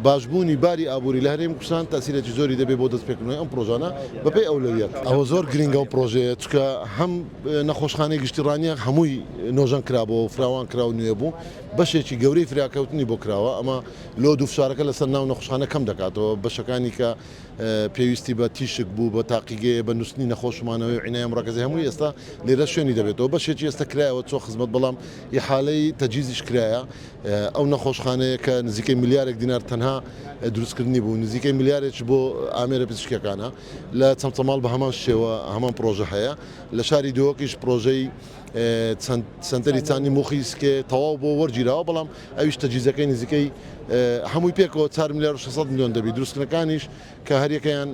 باشبوونی باری ئابووری لە هەرێمی کوردستان تاسیرێکی زۆری دەبێت بۆ دەستپێکردنەوەی ئەم پرۆژانە بەپێی ئەولەویەت. ئەوە زۆر گرنگە و پرۆژەیە چکە هەم نەخۆشخانەی گشتیڕانیە هەمووی نۆژەن کرابەوە و فراوان کراو نوێ بوو بەشێکی گەورەی فراکەوتنی بۆ کراوە ئەمە لۆ دوو فشارەکە لەسەر ناو نەخۆشخانە کەم دەکاتەوە بەشەکانی کە پێویستی بە تیشک بوو بە تاقیگەیە بە نووسنی نەخۆشمانەوەی عینای ڕەکەزی هەمووی ئێستا لێرە شوێنی دەبێتەوە بەشێکی ئێستا کرایەوە چۆ خزمەت بەڵام حالەی تەجیزیش کرایە ئەو نەخۆشخانەیە کە نزیکەی ملیارێک دینار تەنها دروستکردنی بوو نزیکەی ملیارێک بۆ ئامێرە پزیشکیەکانە لە چەمچەماڵ بە هەمان شێوە هەمان پرۆژە هەیە لە شاری دۆکیش پرۆژەی سنتەری چانی مۆخیسکێ تەواو بۆ وەرگیراوە بەڵام ئەویش تەجیزەکەی نزیکەی هەمووی پێکەوە 4 ملیار و 600 میلیۆن دەبی دروستکردنەکانیش کە هەریەکەیان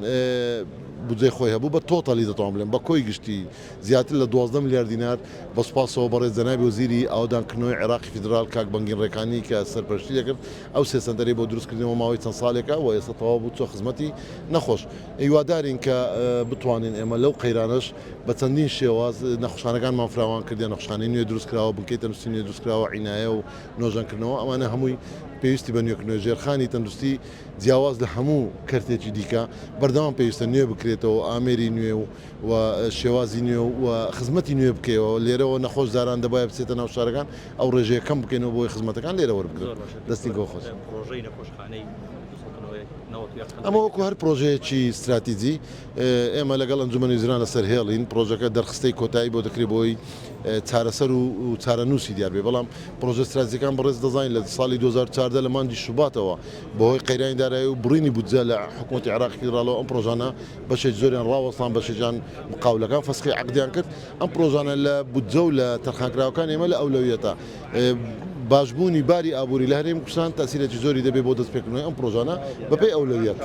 بودجێ خۆی هەبوو بە تۆتەلی دەتوان بڵێن بە کۆی گشتی زیاتر لە 12 ملیار دینار بە سوپاسەوە بەڕێز جەنابی وەزیری ئاودانکردنەوەی عێراقی فیدرال کاک بەنگین ڕێکانی کە سەرپەرشتی دەکرد ئەو سێ سنتەری بۆ دروستکردنەوە ماوەی چەند ساڵێکە و ئێستا تەواو بوو چۆ خزمەتی نەخۆش هیوادارین کە بتوانین ئێمە لەو قەیرانەش بە چەندین شێواز نەخۆشخانەکانمان فراوان کردیان نەخۆشخانەی نوێ دروستکراوە بنکەی تەندروستی نوێ دروستکراوە عینایە و نۆژەنکردنەوە ئەمانە هەمووی پێویستی بە نوێکردنەوە ژێرخانی تەندروستی جیاواز لە هەموو کەرتێکی دیکە بەردەوام پێویستە نوێ بکرێتەوە ئامێری نوێ و شێوازی نوێ و خزمەتی نوێ بکەوە لێرەوە نەخۆش زاران دەبایە بچێتە ناو شارەکان ئەو ڕێژەیە کەم بکەینەوە بۆی خزمەتەکان لێرە وەربگرن دەستی گۆ خۆش. ئەمە وەکو هەر پرۆژەیەکی استراتیجی ئێمە لەگەڵ ئەنجومەنی ویزران لەسەر هێڵین پرۆژەکە دەرخستەی کۆتایی بۆ دەکرێت بۆی چارەسەر و چارەنووسی دیار بێ بەڵام پرۆژە استراتیجیەکان بەڕێز دەزانین لە ساڵی 2014 لە مانگی شوباتەوە بەهۆی قەیرانی دارایی و بڕینی بودجە لە حکوومەتی عێراقی فیدراڵەوە ئەم پرۆژانە بەشێک زۆریان ڕاوەستان بەشێکیان مقاولەکان فەسخی عەقدیان کرد ئەم پرۆژانە لە بودجە و لە تەرخانکراوەکان ئێمە لە ئەولەویەتە باشبوونی باری ئابووری لە هەرێمی کوردستان تاسیرێکی زۆری دەبێت بۆ دەستپێکردنەوەی ئەم پرۆژانە بەپێی ئەولەویەت.